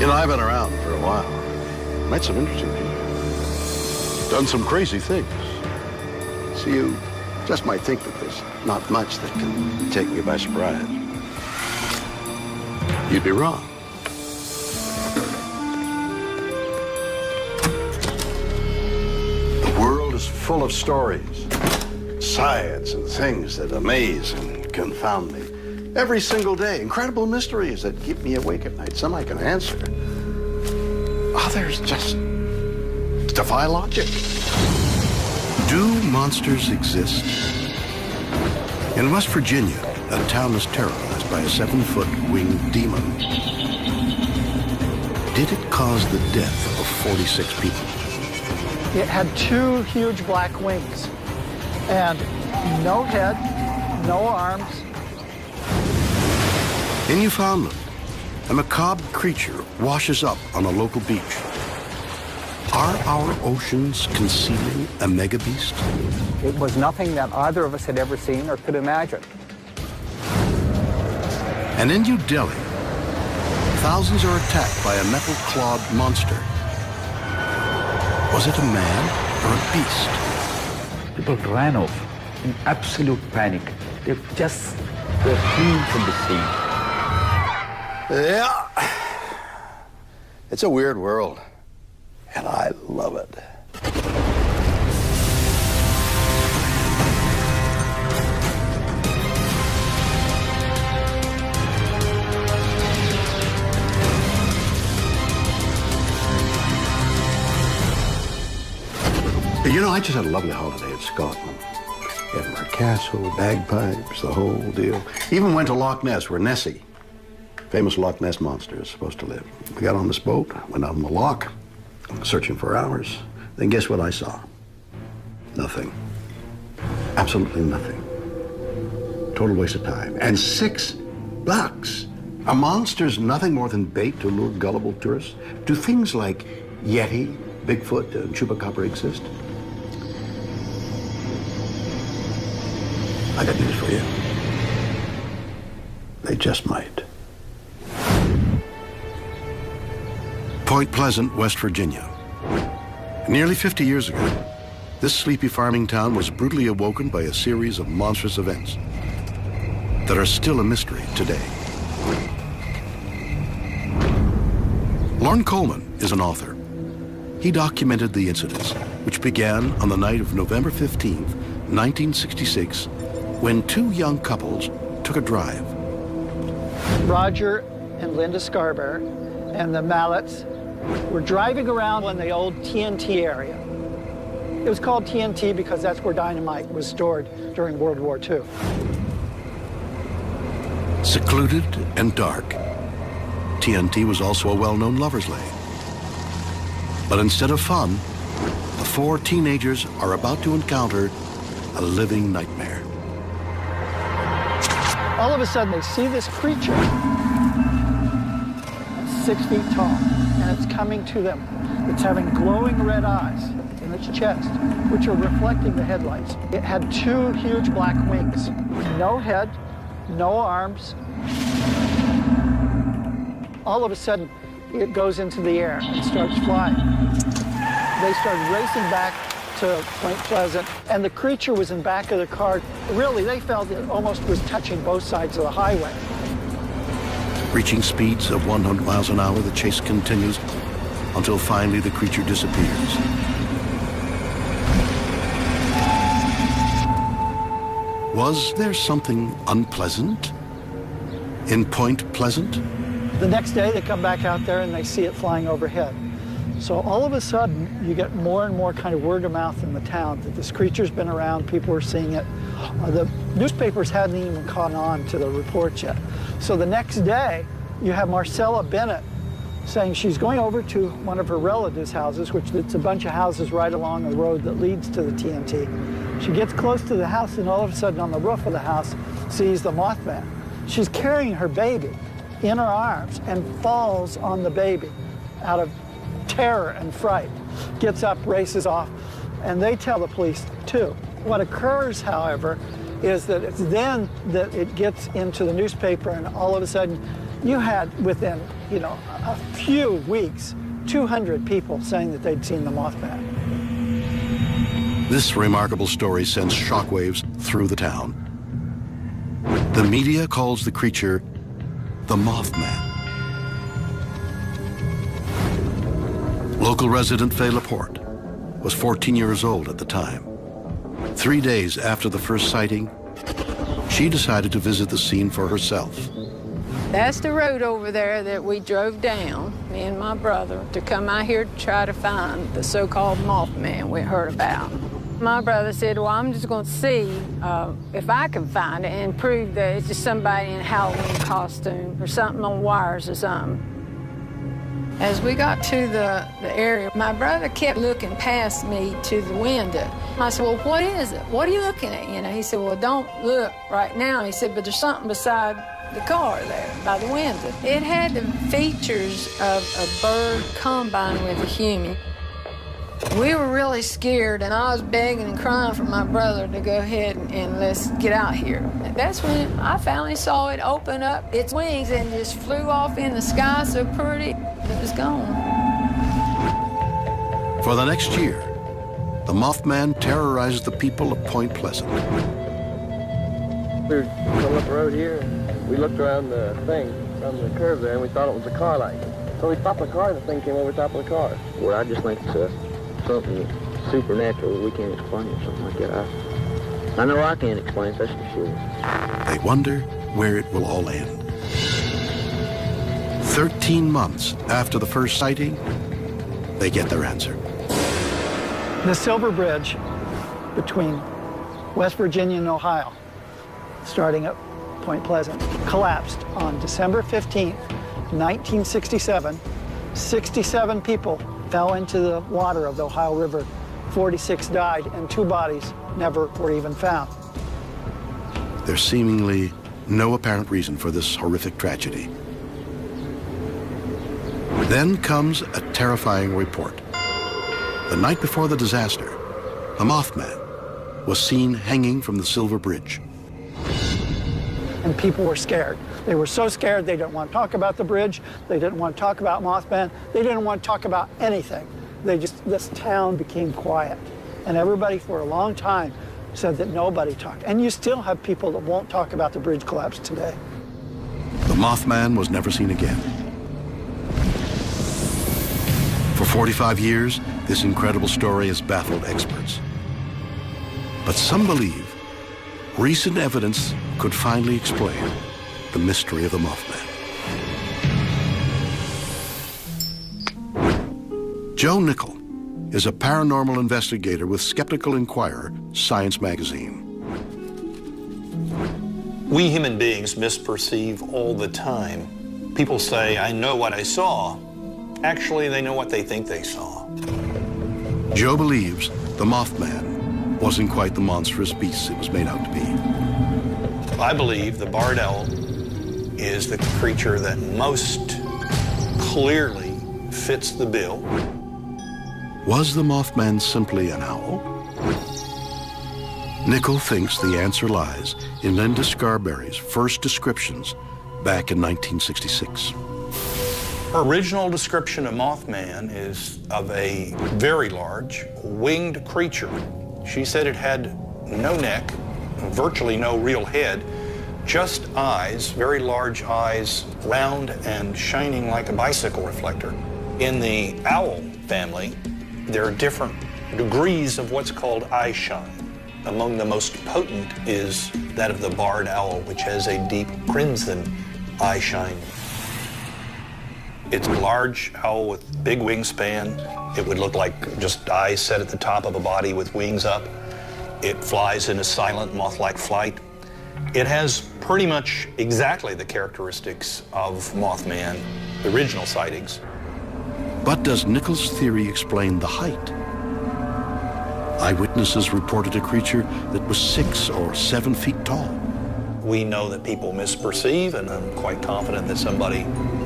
know, I've been around for a while. Met some interesting people. Done some crazy things. So you just might think that there's not much that can take me by surprise. You'd be wrong. The world is full of stories, science, and things that amaze and confound me. Every single day, incredible mysteries that keep me awake at night. Some I can answer. Others just defy logic. Do monsters exist? In West Virginia, a town is terrorized by a 7-foot winged demon. Did it cause the death of 46 people? It had 2 huge black wings and no head, no arms. In Newfoundland, a macabre creature washes up on a local beach. Are our oceans concealing a megabeast? It was nothing that either of us had ever seen or could imagine. And in New Delhi, thousands are attacked by a metal-clawed monster. Was it a man or a beast? People ran off in absolute panic. They just were fleeing from the scene. Yeah. It's a weird world, and I love it. You know, I just had a lovely holiday in Scotland. Edinburgh Castle, bagpipes, the whole deal. Even went to Loch Ness, where Nessie, famous Loch Ness monster, is supposed to live. We got on this boat, went out on the loch, searching for hours. Then guess what I saw? Nothing. Absolutely nothing. Total waste of time. And $6. A monster's nothing more than bait to lure gullible tourists. Do things like Yeti, Bigfoot, and Chupacabra exist? I got news for you. They just might. Point Pleasant, West Virginia. Nearly 50 years ago, this sleepy farming town was brutally awoken by a series of monstrous events that are still a mystery today. Lorne Coleman is an author. He documented the incidents, which began on the night of November 15th, 1966, when 2 young couples took a drive. Roger and Linda Scarborough and the Mallets were driving around in the old TNT area. It was called TNT because that's where dynamite was stored during World War II. Secluded and dark, TNT was also a well-known lover's lane. But instead of fun, the 4 teenagers are about to encounter a living nightmare. All of a sudden, they see this creature, 6 feet tall, and it's coming to them. It's having glowing red eyes in its chest, which are reflecting the headlights. It had 2 huge black wings, no head, no arms. All of a sudden, it goes into the air and starts flying. They started racing back to Point Pleasant, and the creature was in back of the car. Really, they felt it almost was touching both sides of the highway. Reaching speeds of 100 miles an hour, the chase continues until finally the creature disappears. Was there something unpleasant in Point Pleasant? The next day, they come back out there and they see it flying overhead. So all of a sudden, you get more and more kind of word of mouth in the town that this creature's been around, people are seeing it. The newspapers hadn't even caught on to the reports yet. So the next day, you have Marcella Bennett saying she's going over to one of her relatives' houses, which it's a bunch of houses right along the road that leads to the TNT. She gets close to the house and all of a sudden on the roof of the house sees the Mothman. She's carrying her baby in her arms and falls on the baby out of terror and fright, gets up, races off, and they tell the police too. What occurs, however, is that it's then that it gets into the newspaper, and all of a sudden you had, within, a few weeks, 200 people saying that they'd seen the Mothman. This remarkable story sends shockwaves through the town. The media calls the creature the Mothman. Local resident Fay Laporte was 14 years old at the time. 3 days after the first sighting, she decided to visit the scene for herself. That's the road over there that we drove down, me and my brother, to come out here to try to find the so-called Mothman we heard about. My brother said, well, I'm just going to see if I can find it and prove that it's just somebody in a Halloween costume or something on wires or something. As we got to the area, my brother kept looking past me to the window. I said, well, what is it? What are you looking at? He said, well, don't look right now. He said, but there's something beside the car there by the window. It had the features of a bird combined with a human. We were really scared, and I was begging and crying for my brother to go ahead and let's get out here. That's when I finally saw it open up its wings and just flew off in the sky so pretty. It was gone. For the next year, the Mothman terrorized the people of Point Pleasant. We were coming up the road here, and we looked around the thing, on the curve there, and we thought it was a car light. So we stopped the car, and the thing came over top of the car. Well, I just think it's something supernatural we can't explain or something like that. I know I can't explain it, that's for sure. They wonder where it will all end. 13 months after the first sighting, they get their answer. The Silver Bridge between West Virginia and Ohio, starting at Point Pleasant, collapsed on December 15th, 1967. 67 people fell into the water of the Ohio River. 46 died, and 2 bodies never were even found. There's seemingly no apparent reason for this horrific tragedy. Then comes a terrifying report. The night before the disaster, a Mothman was seen hanging from the Silver Bridge. And people were scared. They were so scared they didn't want to talk about the bridge. They didn't want to talk about Mothman. They didn't want to talk about anything. This town became quiet. And everybody for a long time said that nobody talked. And you still have people that won't talk about the bridge collapse today. The Mothman was never seen again. For 45 years, this incredible story has baffled experts. But some believe recent evidence could finally explain the mystery of the Mothman. Joe Nickel is a paranormal investigator with Skeptical Inquirer Science magazine. We human beings misperceive all the time. People say, I know what I saw. Actually, they know what they think they saw. Joe believes the Mothman wasn't quite the monstrous beast it was made out to be. I believe the barred owl is the creature that most clearly fits the bill. Was the Mothman simply an owl? Nickel thinks the answer lies in Linda Scarberry's first descriptions back in 1966. Her original description of Mothman is of a very large, winged creature. She said it had no neck, virtually no real head, just eyes, very large eyes, round and shining like a bicycle reflector. In the owl family, there are different degrees of what's called eye shine. Among the most potent is that of the barred owl, which has a deep crimson eye shine. It's a large owl with big wingspan. It would look like just eyes set at the top of a body with wings up. It flies in a silent moth-like flight. It has pretty much exactly the characteristics of Mothman, the original sightings. But does Nickel's theory explain the height? Eyewitnesses reported a creature that was 6 or 7 feet tall. We know that people misperceive, and I'm quite confident that somebody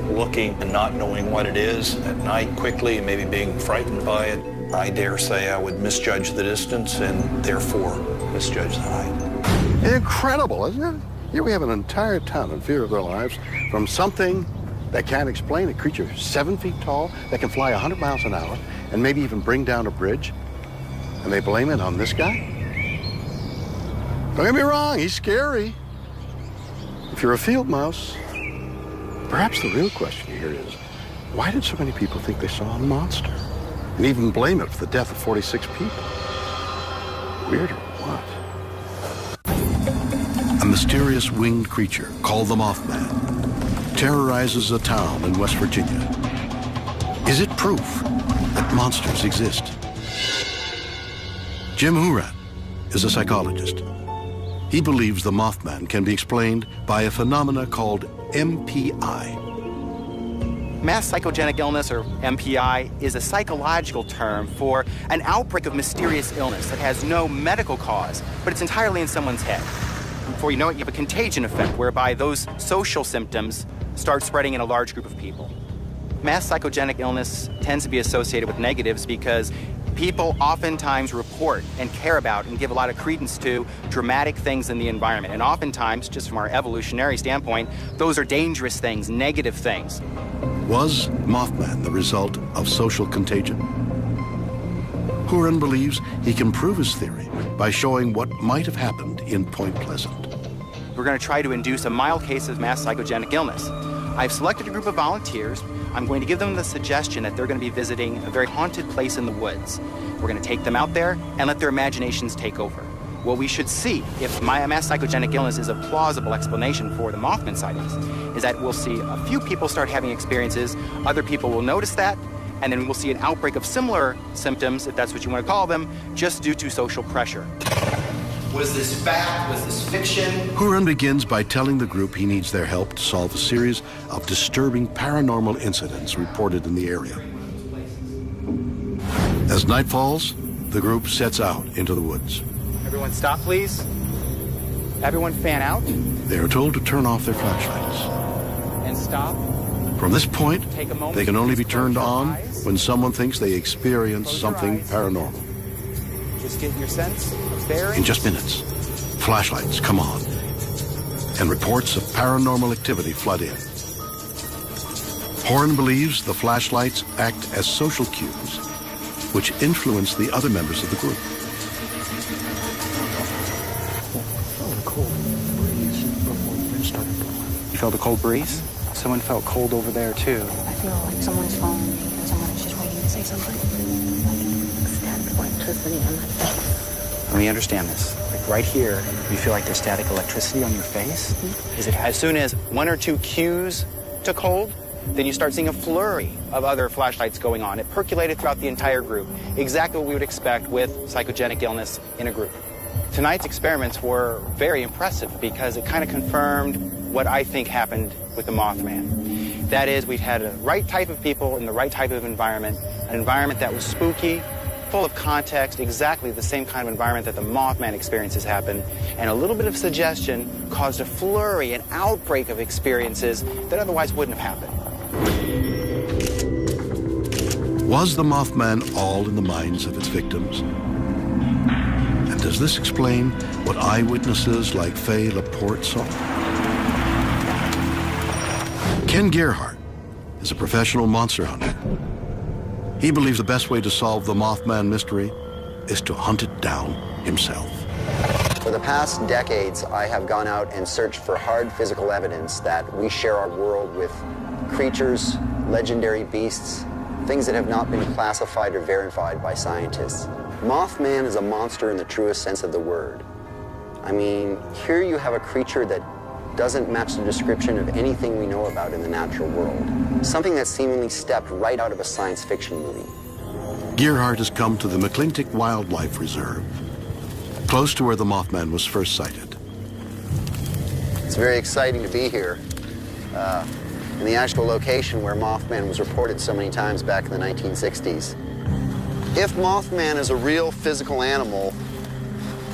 looking and not knowing what it is at night quickly and maybe being frightened by it, I dare say I would misjudge the distance and therefore misjudge the height. Incredible, isn't it? Here we have an entire town in fear of their lives from something that can't explain, a creature 7 feet tall that can fly 100 miles an hour and maybe even bring down a bridge, and they blame it on this guy? Don't get me wrong, he's scary. If you're a field mouse, perhaps the real question here is, why did so many people think they saw a monster and even blame it for the death of 46 people? Weird or what? A mysterious winged creature called the Mothman terrorizes a town in West Virginia. Is it proof that monsters exist? Jim Hurat is a psychologist. He believes the Mothman can be explained by a phenomena called MPI. Mass psychogenic illness, or MPI, is a psychological term for an outbreak of mysterious illness that has no medical cause, but it's entirely in someone's head. Before you know it, you have a contagion effect whereby those social symptoms start spreading in a large group of people. Mass psychogenic illness tends to be associated with negatives because people oftentimes report and care about and give a lot of credence to dramatic things in the environment. And oftentimes, just from our evolutionary standpoint, those are dangerous things, negative things. Was Mothman the result of social contagion? Huron believes he can prove his theory by showing what might have happened in Point Pleasant. We're going to try to induce a mild case of mass psychogenic illness. I've selected a group of volunteers. I'm going to give them the suggestion that they're going to be visiting a very haunted place in the woods. We're going to take them out there and let their imaginations take over. What we should see, if my mass psychogenic illness is a plausible explanation for the Mothman sightings, is that we'll see a few people start having experiences, other people will notice that, and then we'll see an outbreak of similar symptoms, if that's what you want to call them, just due to social pressure. Was this fact? Was this fiction? Huron begins by telling the group he needs their help to solve a series of disturbing paranormal incidents reported in the area. As night falls, the group sets out into the woods. Everyone stop, please. Everyone fan out. They are told to turn off their flashlights. And stop. From this point, Take a moment. they can only be turned Close your on eyes. when someone thinks they experience Close your something eyes. paranormal. Just get your sense of bearings. In just minutes, flashlights come on, and reports of paranormal activity flood in. Horn believes the flashlights act as social cues, which influence the other members of the group. You felt a cold breeze? Someone felt cold over there, too. I feel like someone's following me and someone's just waiting to say something. Static electricity in my face. Let me understand this. Like right here, you feel like there's static electricity on your face? Is it as soon as one or two cues took hold, then you start seeing a flurry of other flashlights going on. It percolated throughout the entire group, exactly what we would expect with psychogenic illness in a group. Tonight's experiments were very impressive because it kind of confirmed what I think happened with the Mothman. That is, we'd had the right type of people in the right type of environment, an environment that was spooky, full of context, exactly the same kind of environment that the Mothman experiences happen, and a little bit of suggestion caused a flurry, an outbreak of experiences that otherwise wouldn't have happened. Was the Mothman all in the minds of its victims? And does this explain what eyewitnesses like Faye Laporte saw? Ken Gerhardt is a professional monster hunter. He believes the best way to solve the Mothman mystery is to hunt it down himself. For the past decades, I have gone out and searched for hard physical evidence that we share our world with creatures, legendary beasts, things that have not been classified or verified by scientists. Mothman is a monster in the truest sense of the word. I mean, here you have a creature that doesn't match the description of anything we know about in the natural world. Something that seemingly stepped right out of a science fiction movie. Gerhardt has come to the McClintock Wildlife Reserve, close to where the Mothman was first sighted. It's very exciting to be here. In the actual location where Mothman was reported so many times back in the 1960s. If Mothman is a real physical animal,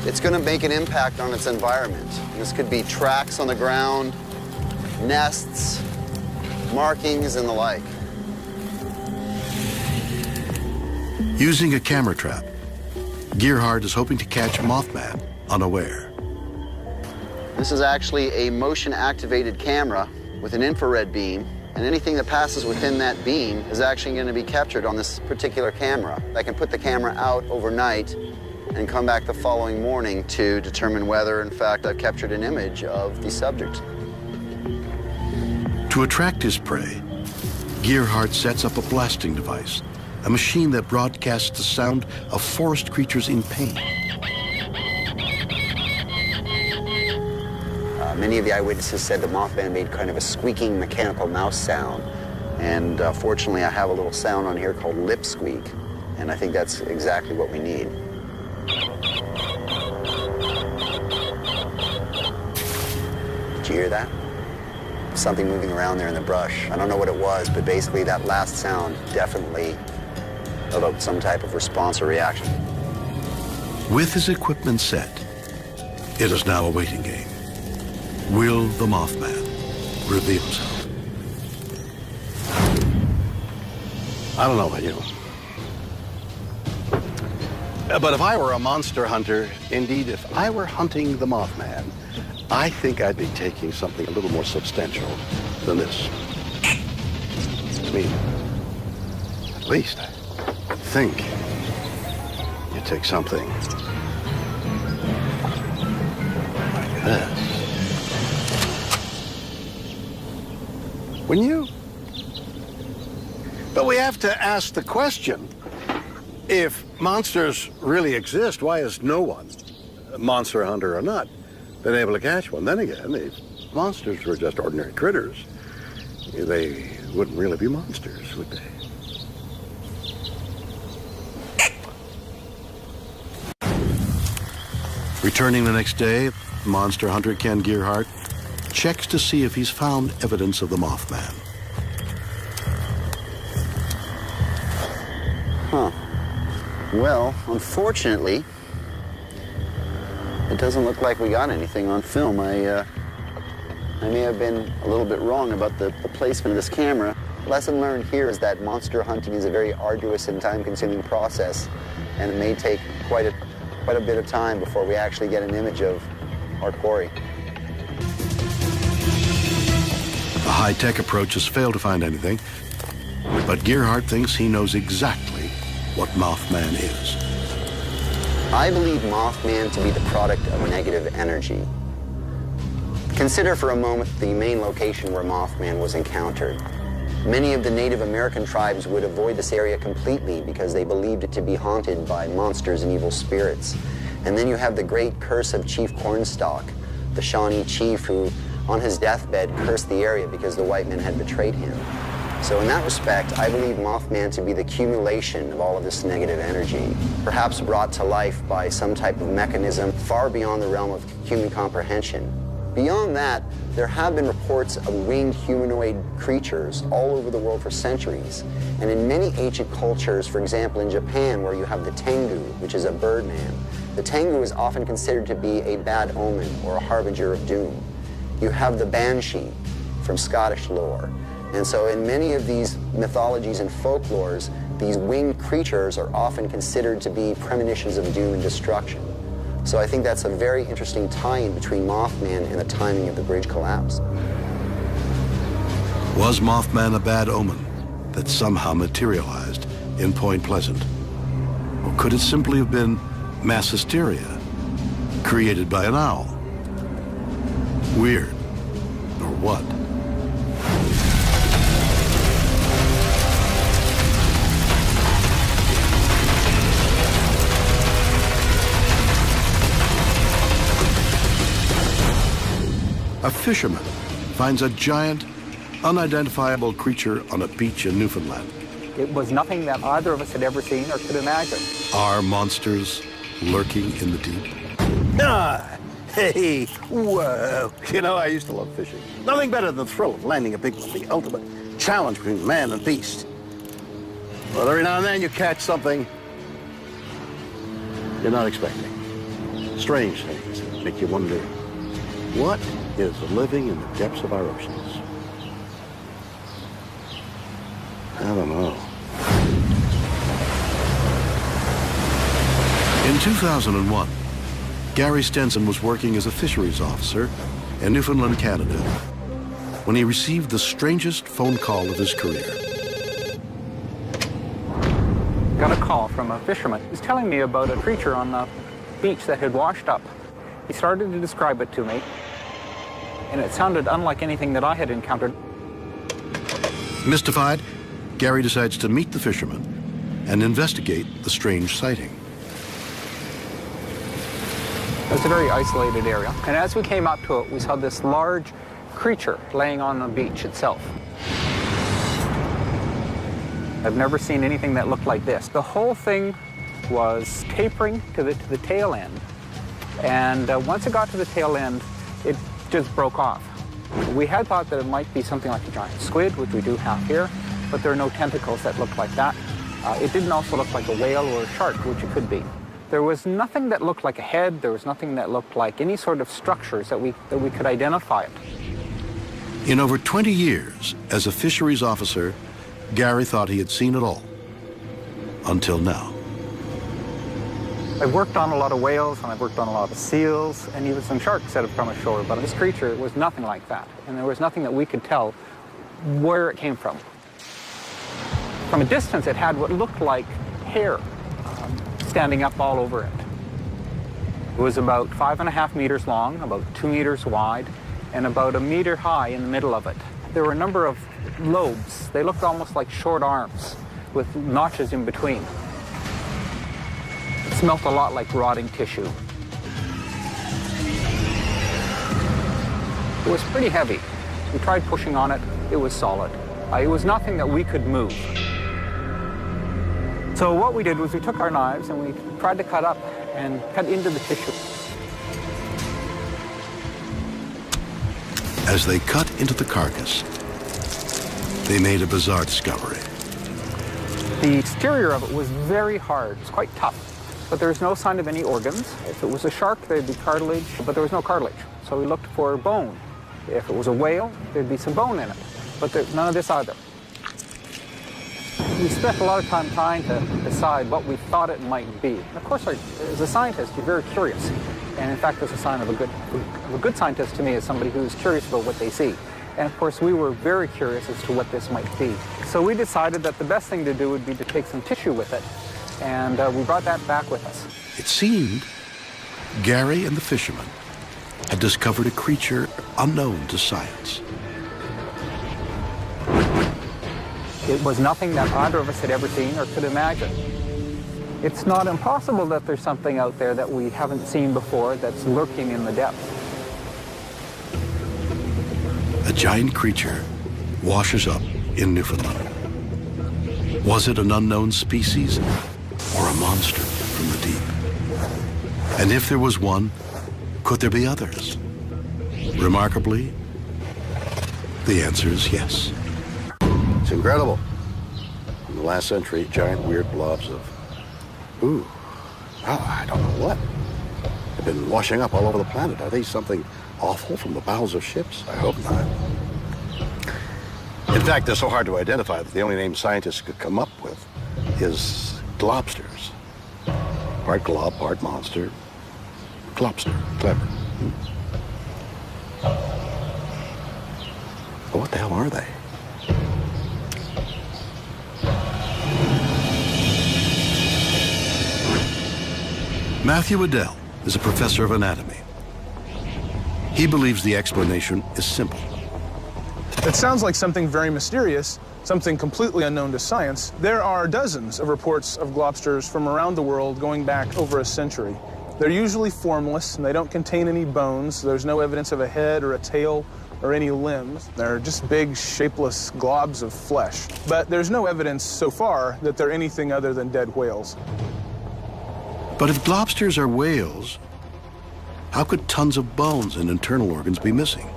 it's going to make an impact on its environment. This could be tracks on the ground, nests, markings, and the like. Using a camera trap, Gerhardt is hoping to catch Mothman unaware. This is actually a motion-activated camera with an infrared beam, and anything that passes within that beam is actually going to be captured on this particular camera. I can put the camera out overnight and come back the following morning to determine whether, in fact, I've captured an image of the subject. To attract his prey, Gearhart sets up a blasting device, a machine that broadcasts the sound of forest creatures in pain. Many of the eyewitnesses said the Mothman made kind of a squeaking mechanical mouse sound. And fortunately, I have a little sound on here called lip squeak. And I think that's exactly what we need. Did you hear that? Something moving around there in the brush. I don't know what it was, but basically that last sound definitely evoked some type of response or reaction. With his equipment set, it is now a waiting game. Will the Mothman reveal himself? I don't know about you. But if I were a monster hunter, indeed, if I were hunting the Mothman, I think I'd be taking something a little more substantial than this. I mean, at least I think you take something like this. Wouldn't you? But we have to ask the question, if monsters really exist, why has no one, monster hunter or not, been able to catch one? Then again, if monsters were just ordinary critters, they wouldn't really be monsters, would they? Returning the next day, monster hunter Ken Gearhart checks to see if he's found evidence of the Mothman. Huh. Well, unfortunately, it doesn't look like we got anything on film. I may have been a little bit wrong about the placement of this camera. Lesson learned here is that monster hunting is a very arduous and time-consuming process, and it may take quite a bit of time before we actually get an image of our quarry. The high-tech approach has failed to find anything, but Gearhart thinks he knows exactly what Mothman is. I believe Mothman to be the product of negative energy. Consider for a moment the main location where Mothman was encountered. Many of the Native American tribes would avoid this area completely because they believed it to be haunted by monsters and evil spirits. And then you have the great curse of Chief Cornstalk, the Shawnee chief who, on his deathbed, cursed the area because the white men had betrayed him. So in that respect, I believe Mothman to be the accumulation of all of this negative energy, perhaps brought to life by some type of mechanism far beyond the realm of human comprehension. Beyond that, there have been reports of winged humanoid creatures all over the world for centuries. And in many ancient cultures, for example in Japan, where you have the Tengu, which is a birdman, the Tengu is often considered to be a bad omen or a harbinger of doom. You have the Banshee from Scottish lore. And so in many of these mythologies and folklores, these winged creatures are often considered to be premonitions of doom and destruction. So I think that's a very interesting tie-in between Mothman and the timing of the bridge collapse. Was Mothman a bad omen that somehow materialized in Point Pleasant? Or could it simply have been mass hysteria created by an owl? Weird, or what? A fisherman finds a giant, unidentifiable creature on a beach in Newfoundland. It was nothing that either of us had ever seen or could imagine. Are monsters lurking in the deep? Ah, hey, whoa. You know, I used to love fishing. Nothing better than the thrill of landing a big one, the ultimate challenge between man and beast. Well, every now and then you catch something you're not expecting. Strange things that make you wonder, what is living in the depths of our oceans? I don't know. In 2001, Gary Stenson was working as a fisheries officer in Newfoundland, Canada, when he received the strangest phone call of his career. Got a call from a fisherman. He was telling me about a creature on the beach that had washed up. He started to describe it to me, and it sounded unlike anything that I had encountered. Mystified, Gary decides to meet the fisherman and investigate the strange sighting. It's a very isolated area, and as we came up to it, we saw this large creature laying on the beach itself. I've never seen anything that looked like this. The whole thing was tapering to the tail end, and once it got to the tail end, it just broke off. We had thought that it might be something like a giant squid, which we do have here, but there are no tentacles that look like that. It didn't also look like a whale or a shark, which it could be. There was nothing that looked like a head. There was nothing that looked like any sort of structures that we could identify it. In over 20 years as a fisheries officer, Gary thought he had seen it all. Until now. I've worked on a lot of whales, and I've worked on a lot of seals, and even some sharks that have come ashore, but this creature was nothing like that, and there was nothing that we could tell where it came from. From a distance, it had what looked like hair standing up all over it. It was about 5.5 meters long, about 2 meters wide, and about 1 meter high in the middle of it. There were a number of lobes. They looked almost like short arms with notches in between. It smelled a lot like rotting tissue. It was pretty heavy. We tried pushing on it. It was solid. It was nothing that we could move. So what we did was we took our knives and we tried to cut up and cut into the tissue. As they cut into the carcass, they made a bizarre discovery. The exterior of it was very hard. It's quite tough, but there's no sign of any organs. If it was a shark, there'd be cartilage, but there was no cartilage. So we looked for bone. If it was a whale, there'd be some bone in it, but there's none of this either. We spent a lot of time trying to decide what we thought it might be. And of course, as a scientist, you're very curious. And in fact, that's a sign of a good scientist to me is somebody who's curious about what they see. And of course, we were very curious as to what this might be. So we decided that the best thing to do would be to take some tissue with it. And we brought that back with us. It seemed Gary and the fisherman had discovered a creature unknown to science. It was nothing that either of us had ever seen or could imagine. It's not impossible that there's something out there that we haven't seen before that's lurking in the depths. A giant creature washes up in Newfoundland. Was it an unknown species or a monster from the deep? And if there was one, could there be others? Remarkably, the answer is yes. It's incredible. In the last century, giant weird blobs of, I don't know what, have been washing up all over the planet. Are they something awful from the bowels of ships? I hope not. In fact, they're so hard to identify that the only name scientists could come up with is globsters. Part glob, part monster. Globster. Clever. But what the hell are they? Matthew Adele is a professor of anatomy. He believes the explanation is simple. It sounds like something very mysterious, something completely unknown to science. There are dozens of reports of globsters from around the world going back over a century. They're usually formless, and they don't contain any bones. There's no evidence of a head or a tail or any limbs. They're just big, shapeless globs of flesh. But there's no evidence so far that they're anything other than dead whales. But if globsters are whales, how could tons of bones and internal organs be missing?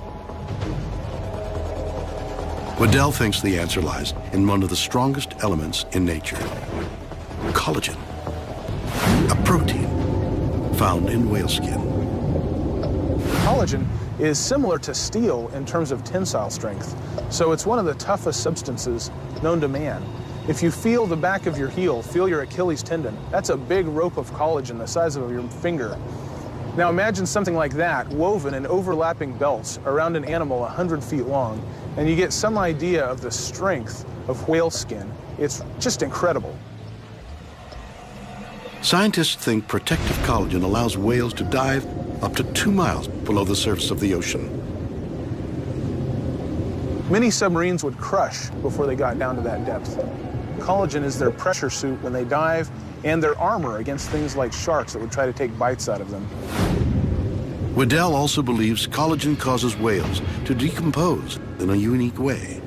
Waddell thinks the answer lies in one of the strongest elements in nature, collagen, a protein found in whale skin. Collagen is similar to steel in terms of tensile strength, so it's one of the toughest substances known to man. If you feel the back of your heel, feel your Achilles tendon, that's a big rope of collagen the size of your finger. Now imagine something like that woven in overlapping belts around an animal 100 feet long, and you get some idea of the strength of whale skin. It's just incredible. Scientists think protective collagen allows whales to dive up to 2 miles below the surface of the ocean. Many submarines would crush before they got down to that depth. Collagen is their pressure suit when they dive and their armor against things like sharks that would try to take bites out of them. Waddell also believes collagen causes whales to decompose in a unique way.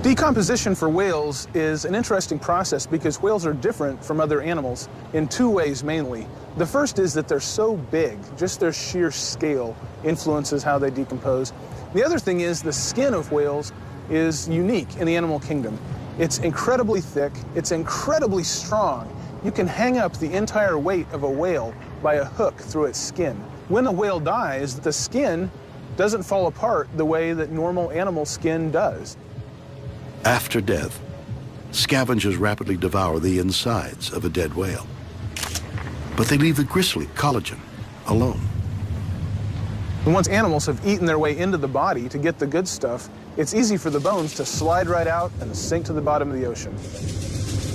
Decomposition for whales is an interesting process because whales are different from other animals in 2 ways mainly. The first is that they're so big, just their sheer scale influences how they decompose. The other thing is the skin of whales is unique in the animal kingdom. It's incredibly thick, it's incredibly strong. You can hang up the entire weight of a whale by a hook through its skin. When a whale dies, the skin doesn't fall apart the way that normal animal skin does. After death, scavengers rapidly devour the insides of a dead whale. But they leave the gristly collagen alone. And once animals have eaten their way into the body to get the good stuff, it's easy for the bones to slide right out and sink to the bottom of the ocean.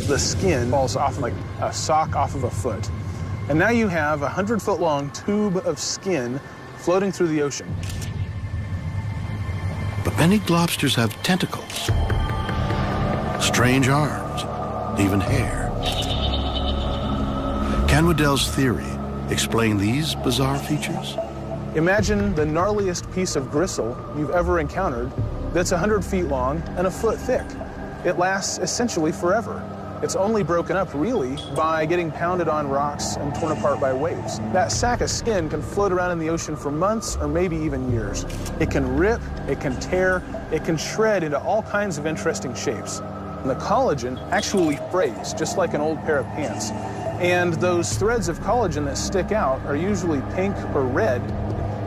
The skin falls off like a sock off of a foot. And now you have a 100-foot-long tube of skin floating through the ocean. But many lobsters have tentacles, strange arms, even hair. Can Waddell's theory explain these bizarre features? Imagine the gnarliest piece of gristle you've ever encountered that's 100 feet long and a foot thick. It lasts essentially forever. It's only broken up, really, by getting pounded on rocks and torn apart by waves. That sack of skin can float around in the ocean for months or maybe even years. It can rip, it can tear, it can shred into all kinds of interesting shapes. And the collagen actually frays, just like an old pair of pants. And those threads of collagen that stick out are usually pink or red,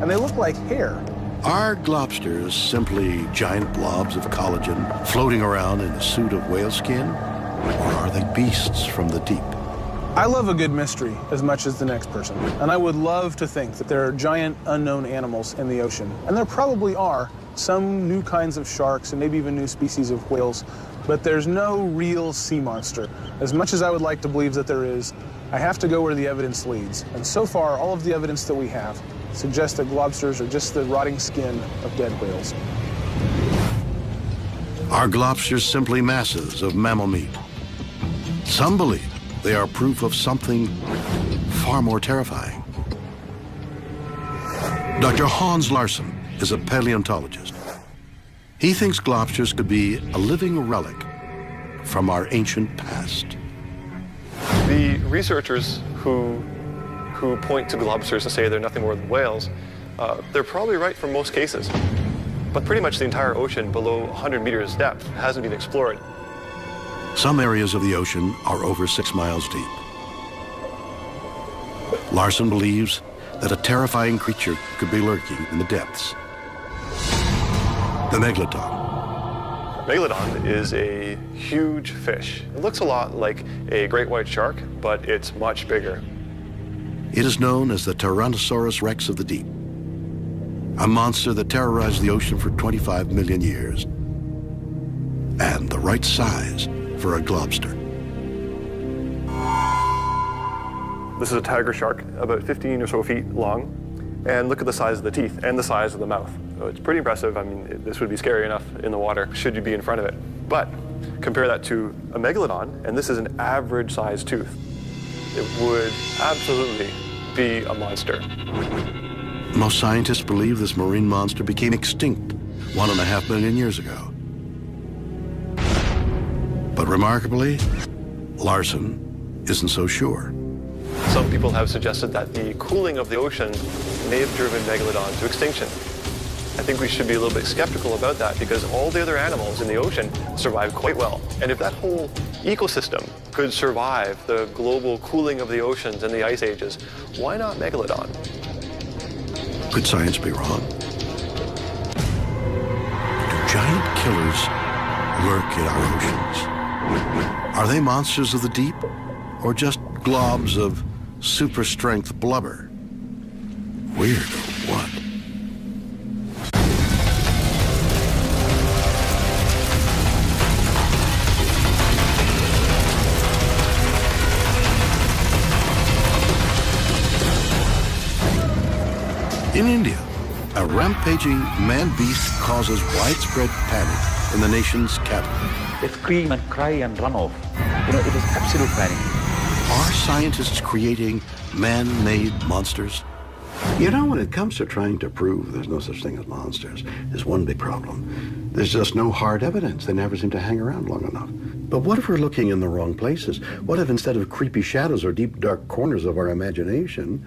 and they look like hair. Are lobsters simply giant blobs of collagen floating around in a suit of whale skin? Or are they beasts from the deep? I love a good mystery as much as the next person, and I would love to think that there are giant unknown animals in the ocean. And there probably are some new kinds of sharks and maybe even new species of whales, but there's no real sea monster. As much as I would like to believe that there is, I have to go where the evidence leads. And so far, all of the evidence that we have suggests that lobsters are just the rotting skin of dead whales. Are lobsters simply masses of mammal meat? Some believe they are proof of something far more terrifying. Dr. Hans Larsson is a paleontologist. He thinks lobsters could be a living relic from our ancient past. The researchers who point to lobsters and say they're nothing more than whales, they're probably right for most cases. But pretty much the entire ocean below 100 meters depth hasn't been explored. Some areas of the ocean are over 6 miles deep. Larsson believes that a terrifying creature could be lurking in the depths. The megalodon. Megalodon is a huge fish. It looks a lot like a great white shark, but it's much bigger. It is known as the Tyrannosaurus rex of the deep, a monster that terrorized the ocean for 25 million years, and the right size for a lobster. This is a tiger shark, about 15 or so feet long, and look at the size of the teeth and the size of the mouth. So it's pretty impressive. I mean, this would be scary enough in the water should you be in front of it. But compare that to a megalodon, and this is an average size tooth. It would absolutely be a monster. Most scientists believe this marine monster became extinct 1.5 million years ago. But remarkably, Larsson isn't so sure. Some people have suggested that the cooling of the ocean may have driven megalodon to extinction. I think we should be a little bit skeptical about that because all the other animals in the ocean survive quite well. And if that whole ecosystem could survive the global cooling of the oceans and the ice ages, why not megalodon? Could science be wrong? Do giant killers lurk in our oceans? Are they monsters of the deep or just globs of super strength blubber. Weird or what? In India, a rampaging man-beast causes widespread panic in the nation's capital. They scream and cry and run off. You know, it is absolute panic. Are scientists creating man-made monsters? You know, when it comes to trying to prove there's no such thing as monsters, there's one big problem. There's just no hard evidence. They never seem to hang around long enough. But what if we're looking in the wrong places? What if instead of creepy shadows or deep, dark corners of our imagination,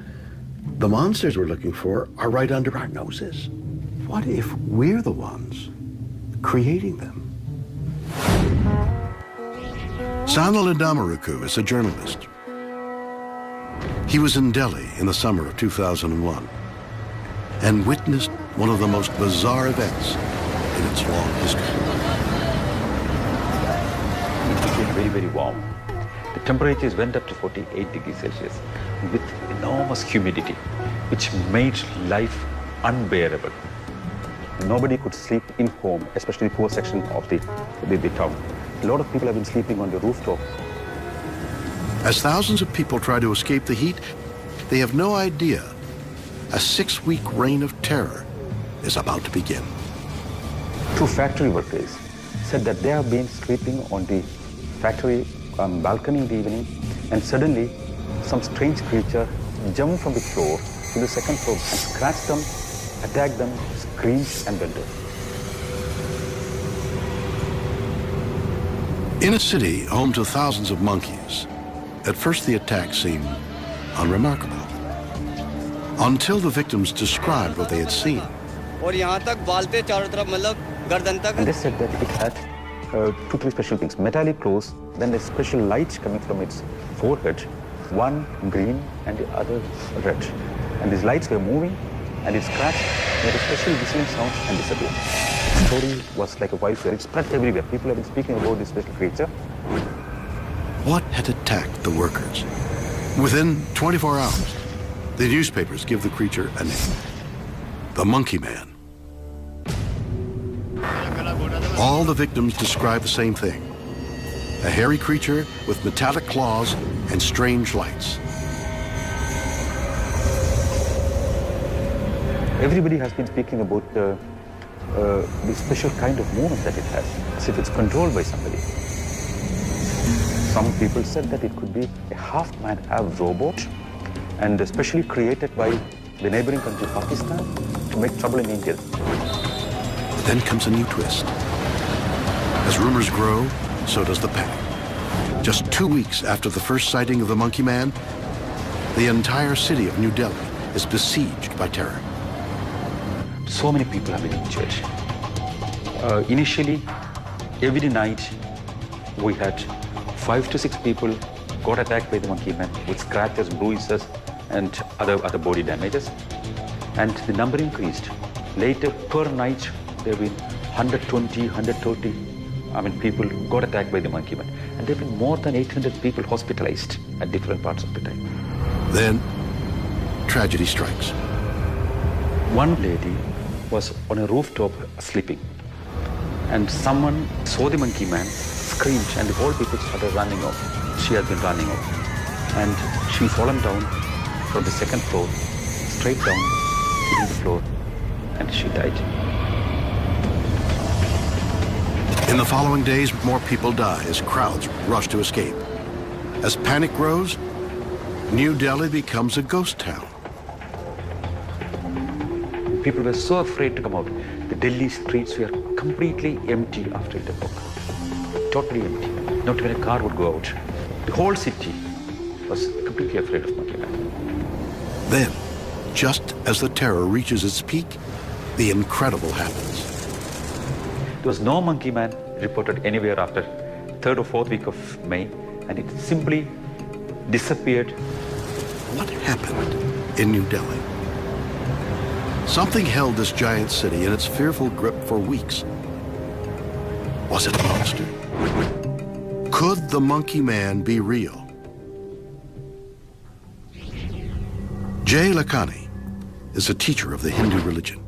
the monsters we're looking for are right under our noses? What if we're the ones creating them? Sanal Indamaruku is a journalist. He was in Delhi in the summer of 2001 and witnessed one of the most bizarre events in its long history. It became very, very warm. The temperatures went up to 48 degrees Celsius with enormous humidity, which made life unbearable. Nobody could sleep in home, especially the poor section of the town. A lot of people have been sleeping on the rooftop. As thousands of people try to escape the heat, they have no idea a 6-week reign of terror is about to begin. Two factory workers said that they have been sleeping on the factory balcony in the evening, and suddenly some strange creature jumped from the floor to the second floor and scratched them, attacked them, screamed and went off. In a city home to thousands of monkeys, at first the attack seemed unremarkable, until the victims described what they had seen. And they said that it had 2-3 special things: metallic claws, then a special light coming from its forehead, one green and the other red. And these lights were moving, and it scratched, made a special whistling sound and disappeared. The story was like a wildfire. It spread everywhere. People have been speaking about this special creature. What had attacked the workers? Within 24 hours, the newspapers give the creature a name: the Monkey Man. All the victims describe the same thing: a hairy creature with metallic claws and strange lights. Everybody has been speaking about the special kind of movement that it has, as if it's controlled by somebody. Some people said that it could be a half-man, half-robot, and especially created by the neighboring country, Pakistan, to make trouble in India. Then comes a new twist. As rumors grow, so does the panic. Just 2 weeks after the first sighting of the Monkey Man, the entire city of New Delhi is besieged by terror. So many people have been injured. Initially, every night, we had 5 to 6 people got attacked by the Monkey Man with scratches, bruises, and other body damages. And the number increased. Later, per night, there have been 120, 130 people got attacked by the Monkey Man. And there have been more than 800 people hospitalized at different parts of the time. Then, tragedy strikes. One lady was on a rooftop sleeping, and someone saw the Monkey Man, screamed, and all people started running off. She had been running off, and she fallen down from the second floor, straight down, hitting the floor, and she died. In the following days, more people die as crowds rush to escape. As panic grows, New Delhi becomes a ghost town. People were so afraid to come out. The Delhi streets were completely empty after 8 o'clock. Totally empty. Not even a car would go out. The whole city was completely afraid of Monkey Man. Then, just as the terror reaches its peak, the incredible happens. There was no Monkey Man reported anywhere after 3rd or 4th week of May, and it simply disappeared. What happened in New Delhi? Something held this giant city in its fearful grip for weeks. Was it a monster? Could the Monkey Man be real? Jay Lakhani is a teacher of the Hindu religion.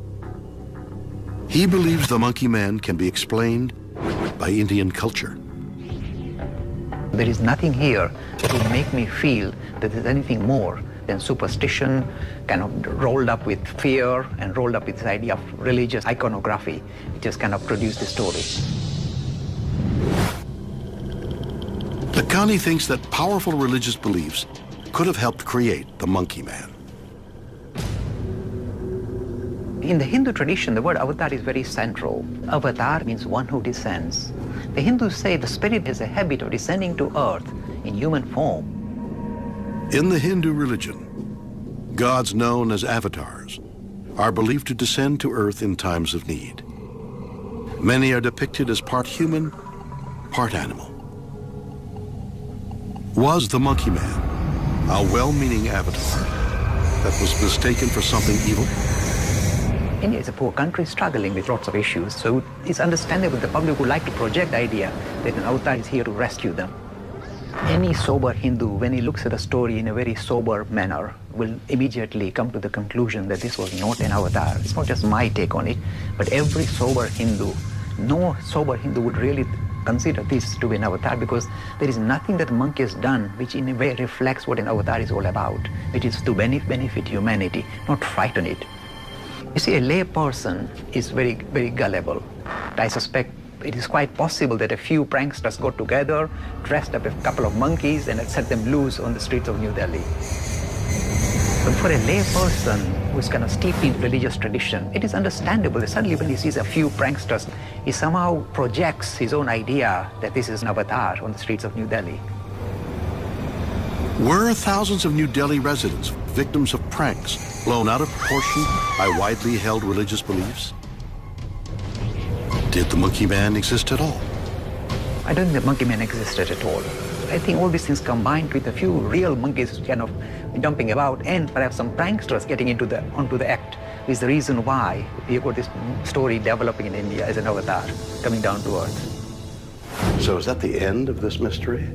He believes the monkey man can be explained by Indian culture. There is nothing here that would make me feel that there's anything more than superstition, kind of rolled up with fear and rolled up with this idea of religious iconography, which has kind of produced the story. Lakhani thinks that powerful religious beliefs could have helped create the monkey man. In the Hindu tradition, the word avatar is very central. Avatar means one who descends. The Hindus say the spirit has a habit of descending to earth in human form. In the Hindu religion, gods known as avatars are believed to descend to earth in times of need. Many are depicted as part human, part animal. Was the monkey man a well-meaning avatar that was mistaken for something evil? India is a poor country struggling with lots of issues, so it's understandable the public would like to project the idea that an avatar is here to rescue them. Any sober Hindu, when he looks at a story in a very sober manner, will immediately come to the conclusion that this was not an avatar. It's not just my take on it, but every sober Hindu, no sober Hindu would really consider this to be an avatar, because there is nothing that the monkey has done which in a way reflects what an avatar is all about. It is to benefit humanity, not frighten it. You see, a lay person is very, very gullible. I suspect it is quite possible that a few pranksters got together, dressed up a couple of monkeys, and set them loose on the streets of New Delhi. But for a lay person who is kind of steeped in religious tradition, it is understandable that suddenly when he sees a few pranksters, he somehow projects his own idea that this is an avatar on the streets of New Delhi. Were thousands of New Delhi residents victims of pranks blown out of proportion by widely held religious beliefs? Did the monkey man exist at all? I don't think the monkey man existed at all. I think all these things combined with a few real monkeys kind of jumping about and perhaps some pranksters getting onto the act is the reason why we got this story developing in India as an avatar coming down to earth. So is that the end of this mystery?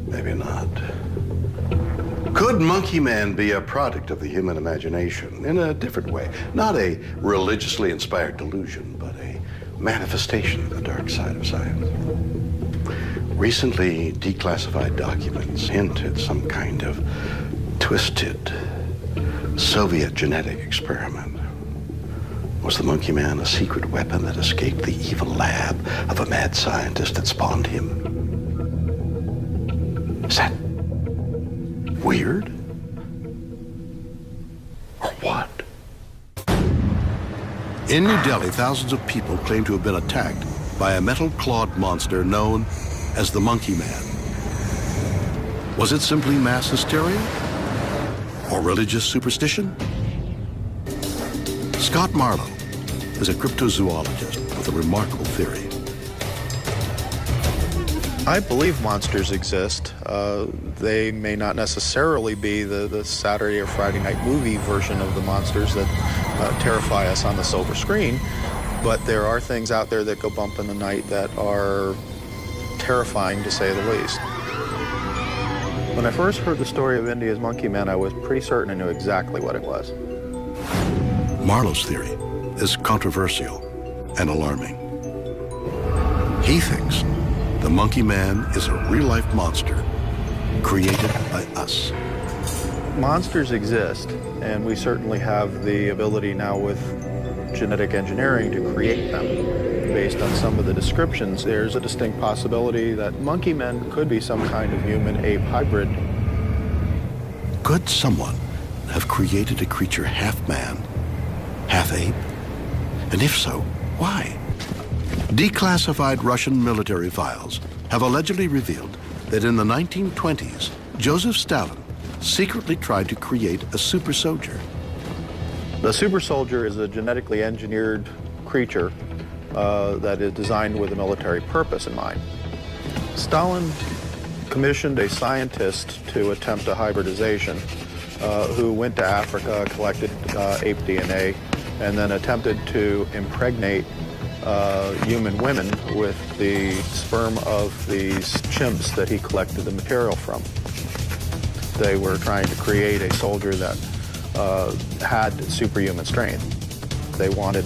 Maybe not. Could Monkey Man be a product of the human imagination in a different way? Not a religiously inspired delusion, but a manifestation of the dark side of science. Recently declassified documents hint at some kind of twisted Soviet genetic experiment. Was the Monkey Man a secret weapon that escaped the evil lab of a mad scientist that spawned him? Is that weird? Or what? In New Delhi, thousands of people claim to have been attacked by a metal-clawed monster known as the Monkey Man. Was it simply mass hysteria? Or religious superstition? Scott Marlowe is a cryptozoologist with a remarkable theory. I believe monsters exist. They may not necessarily be the Saturday or Friday night movie version of the monsters that terrify us on the silver screen, but there are things out there that go bump in the night that are terrifying, to say the least. When I first heard the story of India's Monkey Man, I was pretty certain I knew exactly what it was. Marlowe's theory is controversial and alarming. He thinks the Monkey Man is a real-life monster created by us. Monsters exist, and we certainly have the ability now with genetic engineering to create them. Based on some of the descriptions, there's a distinct possibility that monkey men could be some kind of human-ape hybrid. Could someone have created a creature half man, half ape? And if so, why? Declassified Russian military files have allegedly revealed that in the 1920s, Joseph Stalin secretly tried to create a super soldier. The super soldier is a genetically engineered creature that is designed with a military purpose in mind. Stalin commissioned a scientist to attempt a hybridization who went to Africa, collected ape DNA, and then attempted to impregnate human women with the sperm of these chimps that he collected the material from. They were trying to create a soldier that had superhuman strength. They wanted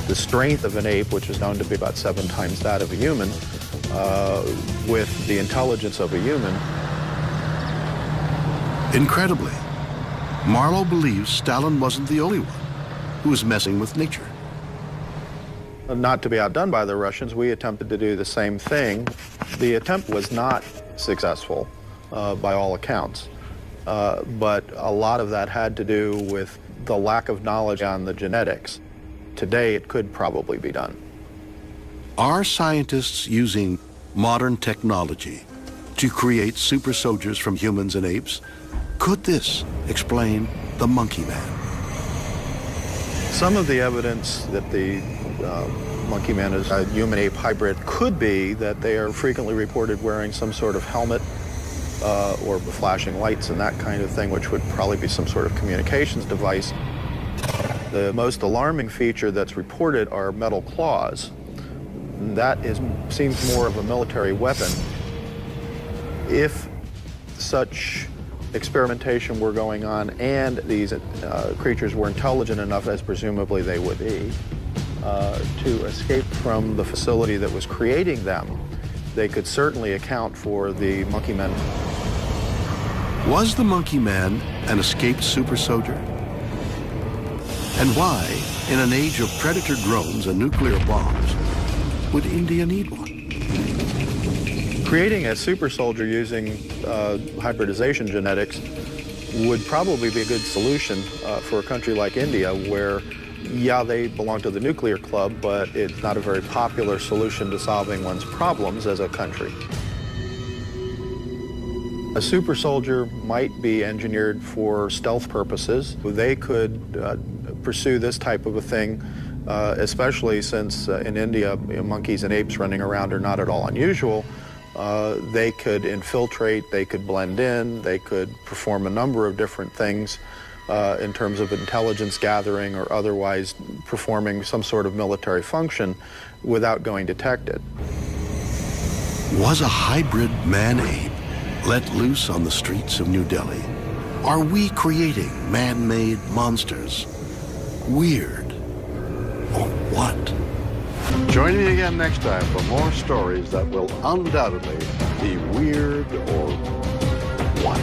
the strength of an ape, which is known to be about 7 times that of a human, with the intelligence of a human. Incredibly, Marlowe believes Stalin wasn't the only one who was messing with nature. Not to be outdone by the Russians, we attempted to do the same thing. The attempt was not successful by all accounts, but a lot of that had to do with the lack of knowledge on the genetics. Today, it could probably be done. Are scientists using modern technology to create super soldiers from humans and apes? Could this explain the monkey man? Some of the evidence that the monkey man is a human-ape hybrid could be that they are frequently reported wearing some sort of helmet or flashing lights and that kind of thing, which would probably be some sort of communications device. The most alarming feature that's reported are metal claws. That seems more of a military weapon. If such experimentation were going on and these creatures were intelligent enough, as presumably they would be, to escape from the facility that was creating them, they could certainly account for the monkey men. Was the monkey man an escaped super soldier? And why, in an age of predator drones and nuclear bombs, would India need one? Creating a super soldier using hybridization genetics would probably be a good solution for a country like India, where, yeah, they belong to the nuclear club, but it's not a very popular solution to solving one's problems as a country. A super soldier might be engineered for stealth purposes. They could pursue this type of a thing, especially since in India, monkeys and apes running around are not at all unusual. They could infiltrate, they could blend in, they could perform a number of different things in terms of intelligence gathering or otherwise performing some sort of military function without going detected. Was a hybrid man-ape let loose on the streets of New Delhi? Are we creating man-made monsters? Weird, or what? Join me again next time for more stories that will undoubtedly be weird or what?